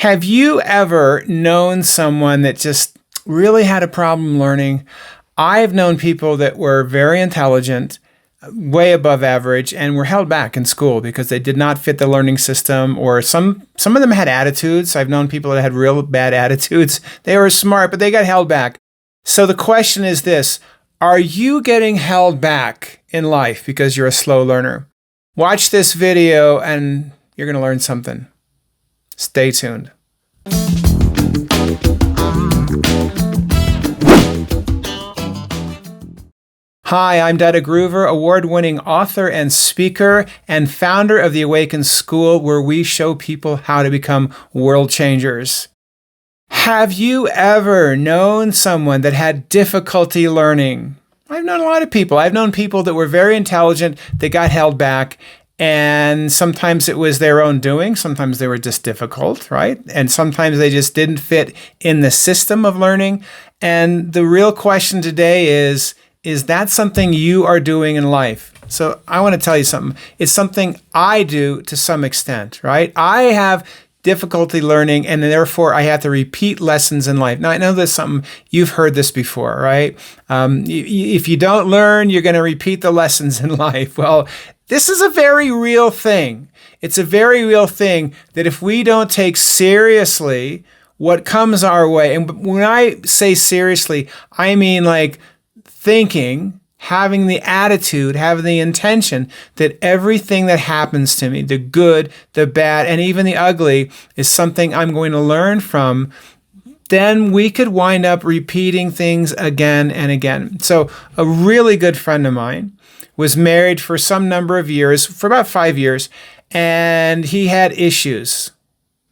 Have you ever known someone that just really had a problem learning? I've known people that were very intelligent, way above average, and were held back in school because they did not fit the learning system, or some of them had attitudes. I've known people that had real bad attitudes. They were smart, but they got held back. So the question is this: are you getting held back in life because you're a slow learner? Watch this video and you're going to learn something. Stay tuned. Hi, I'm Dada Groover, award-winning author and speaker and founder of the Awaken School, where we show people how to become world changers. Have you ever known someone that had difficulty learning? I've known a lot of people. I've known people that were very intelligent, that got held back, and sometimes it was their own doing. Sometimes they were just difficult, right? And sometimes they just didn't fit in the system of learning. And the real question today is that something you are doing in life? So I want to tell you something. It's something I do to some extent, right? I have difficulty learning, and therefore I have to repeat lessons in life. Now, I know there's something, you've heard this before, right? If you don't learn, you're going to repeat the lessons in life. Well, this is a very real thing. It's a very real thing that if we don't take seriously what comes our way, and when I say seriously, I mean like thinking, having the attitude, having the intention that everything that happens to me, the good, the bad, and even the ugly, is something I'm going to learn from, then we could wind up repeating things again and again. So a really good friend of mine was married for some number of years, for about 5 years, and he had issues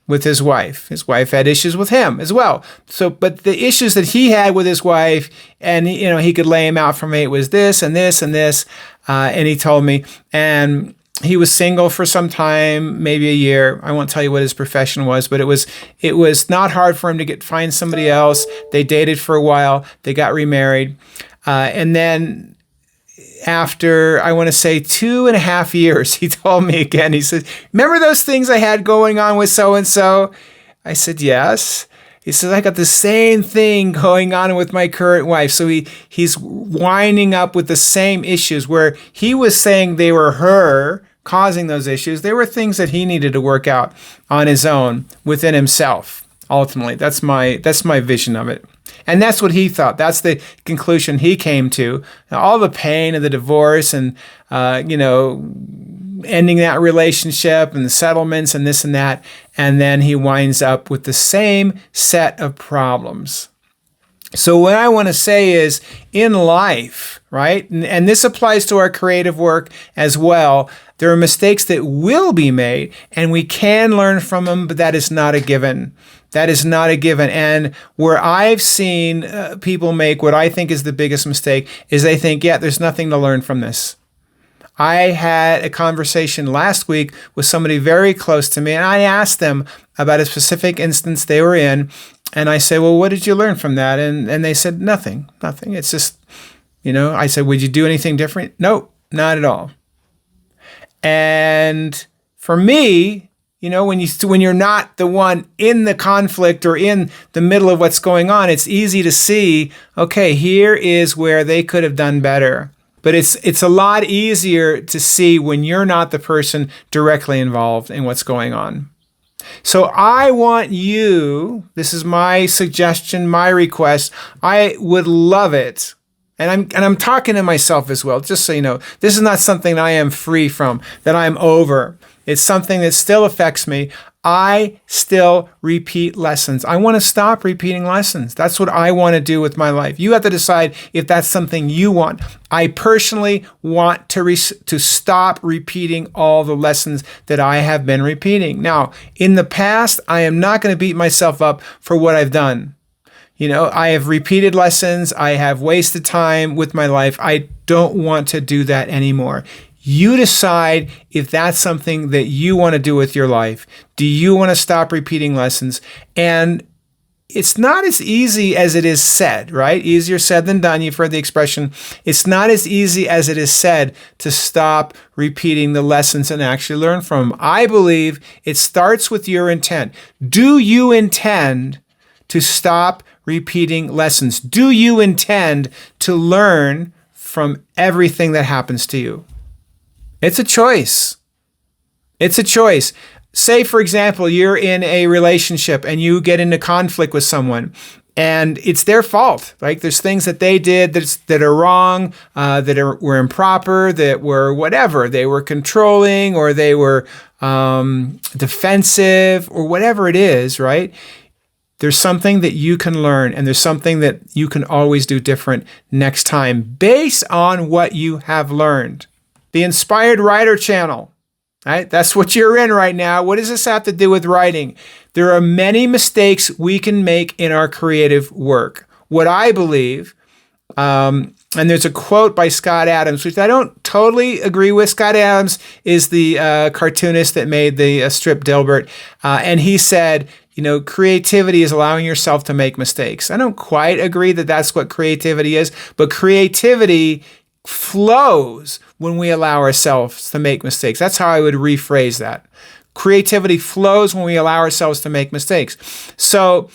with his wife. His wife had issues with him as well. So, but the issues that he had with his wife, and he could lay him out for me, it was this and this and this, and he told me, and he was single for some time, maybe a year. I won't tell you what his profession was, but it was not hard for him to find somebody else. They dated for a while. They got remarried, and then after, I want to say 2.5 years, he told me again, he said, "Remember those things I had going on with so-and-so?" I said, "Yes." He said, "I got the same thing going on with my current wife." So he's winding up with the same issues where he was saying they were her causing those issues. They were things that he needed to work out on his own within himself. Ultimately, that's my vision of it. And that's what he thought. That's the conclusion he came to. Now, all the pain of the divorce and, ending that relationship and the settlements and this and that. And then he winds up with the same set of problems. So what I want to say is, in life, right, and this applies to our creative work as well, there are mistakes that will be made, and we can learn from them, but that is not a given. That is not a given. And where I've seen people make what I think is the biggest mistake is they think, yeah, there's nothing to learn from this. I had a conversation last week with somebody very close to me, and I asked them about a specific instance they were in, and I said, "Well, what did you learn from that?" And they said, nothing. It's just, I said, "Would you do anything different?" "Nope, not at all." And for me, when you're not the one in the conflict or in the middle of what's going on, it's easy to see, okay, here is where they could have done better. But it's a lot easier to see when you're not the person directly involved in what's going on. So I want you, this is my suggestion, my request, I would love it. And I'm talking to myself as well, just so you know, this is not something that I am free from, that I'm over. It's something that still affects me. I still repeat lessons. I want to stop repeating lessons. That's what I want to do with my life. You have to decide if that's something you want. I personally want to stop repeating all the lessons that I have been repeating. Now, in the past, I am not going to beat myself up for what I've done. I have repeated lessons. I have wasted time with my life. I don't want to do that anymore. You decide if that's something that you want to do with your life. Do you want to stop repeating lessons? And it's not as easy as it is said, right? Easier said than done. You've heard the expression. It's not as easy as it is said to stop repeating the lessons and actually learn from them. I believe it starts with your intent. Do you intend to stop repeating lessons? Do you intend to learn from everything that happens to you? It's a choice. It's a choice. Say, for example, you're in a relationship and you get into conflict with someone and it's their fault. Like there's things that they did that are wrong, were improper, that were whatever. They were controlling or they were defensive or whatever it is, right? There's something that you can learn and there's something that you can always do different next time based on what you have learned. The Inspired Writer channel. Right? That's what you're in right now. What does this have to do with writing? There are many mistakes we can make in our creative work. What I believe, and there's a quote by Scott Adams, which I don't totally agree with. Scott Adams is the cartoonist that made the strip Dilbert. And he said, creativity is allowing yourself to make mistakes. I don't quite agree that that's what creativity is, but creativity flows when we allow ourselves to make mistakes. That's how I would rephrase that. Creativity flows when we allow ourselves to make mistakes. So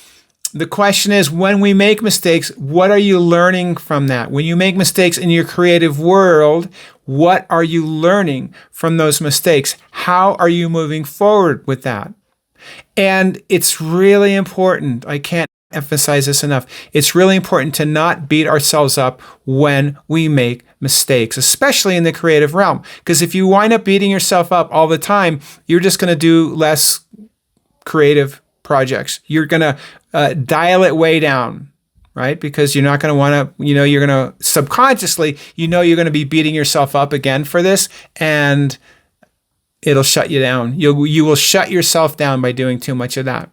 the question is, when we make mistakes, what are you learning from that? When you make mistakes in your creative world, what are you learning from those mistakes? How are you moving forward with that? And it's really important. I can't emphasize this enough. It's really important to not beat ourselves up when we make mistakes, especially in the creative realm. Because if you wind up beating yourself up all the time, you're just going to do less creative projects. You're going to dial it way down, right? Because you're not going to want to, you're going to subconsciously, you're going to be beating yourself up again for this, and it'll shut you down. You will shut yourself down by doing too much of that.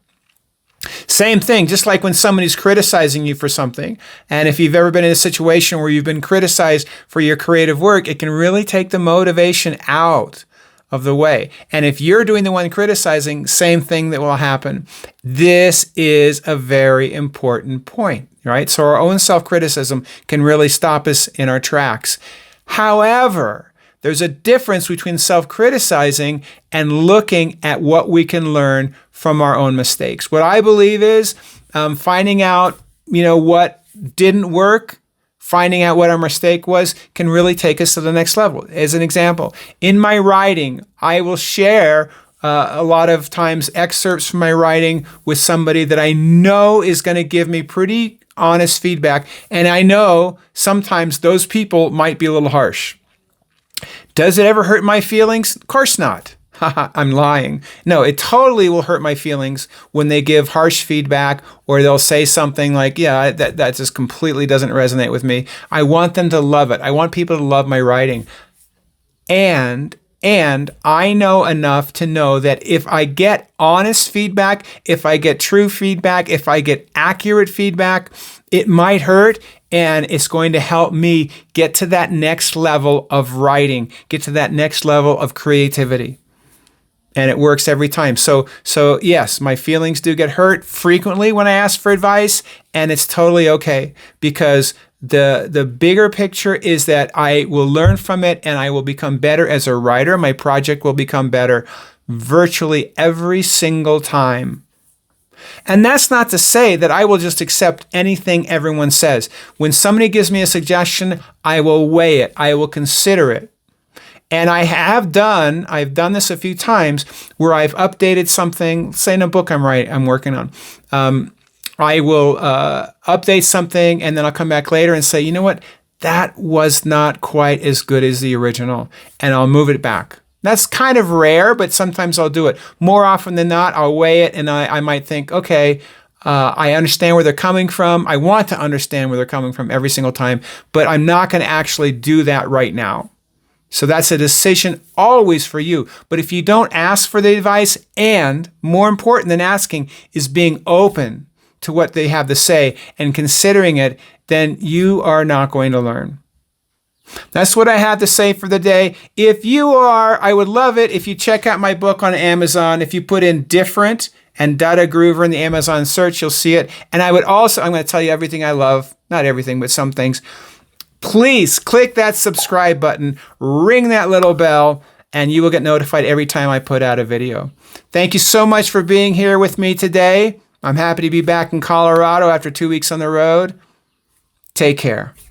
Same thing, just like when somebody's criticizing you for something. And if you've ever been in a situation where you've been criticized for your creative work, it can really take the motivation out of the way. And if you're doing the one criticizing, same thing that will happen. This is a very important point, right? So our own self-criticism can really stop us in our tracks. However, there's a difference between self-criticizing and looking at what we can learn from our own mistakes. What I believe is finding out, what didn't work, finding out what our mistake was, can really take us to the next level. As an example, in my writing, I will share a lot of times excerpts from my writing with somebody that I know is going to give me pretty honest feedback. And I know sometimes those people might be a little harsh. Does it ever hurt my feelings? Of course not. I'm lying. No, it totally will hurt my feelings when they give harsh feedback or they'll say something like, yeah, that just completely doesn't resonate with me. I want them to love it. I want people to love my writing. And I know enough to know that if I get honest feedback, if I get true feedback, if I get accurate feedback, it might hurt, and it's going to help me get to that next level of writing, get to that next level of creativity. And it works every time. So yes, my feelings do get hurt frequently when I ask for advice, and it's totally okay, because the bigger picture is that I will learn from it and I will become better as a writer. My project will become better virtually every single time. And that's not to say that I will just accept anything everyone says. When somebody gives me a suggestion, I will weigh it. I will consider it. And I've done this a few times where I've updated something, say in a book I'm working on. I will update something and then I'll come back later and say, you know what? That was not quite as good as the original. And I'll move it back. That's kind of rare, but sometimes I'll do it. More often than not, I'll weigh it and I might think, okay, I understand where they're coming from. I want to understand where they're coming from every single time, but I'm not going to actually do that right now. So that's a decision always for you. But if you don't ask for the advice, and more important than asking is being open to what they have to say and considering it, then you are not going to learn. That's what I had to say for the day. If you are, I would love it if you check out my book on Amazon. If you put in Different, and Dada Groover in the Amazon search. You'll see it. And I would also, I'm going to tell you everything I love. Not everything, but some things. Please click that subscribe button, ring that little bell, and you will get notified every time I put out a video. Thank you so much for being here with me today. I'm happy to be back in Colorado after 2 weeks on the road. Take care.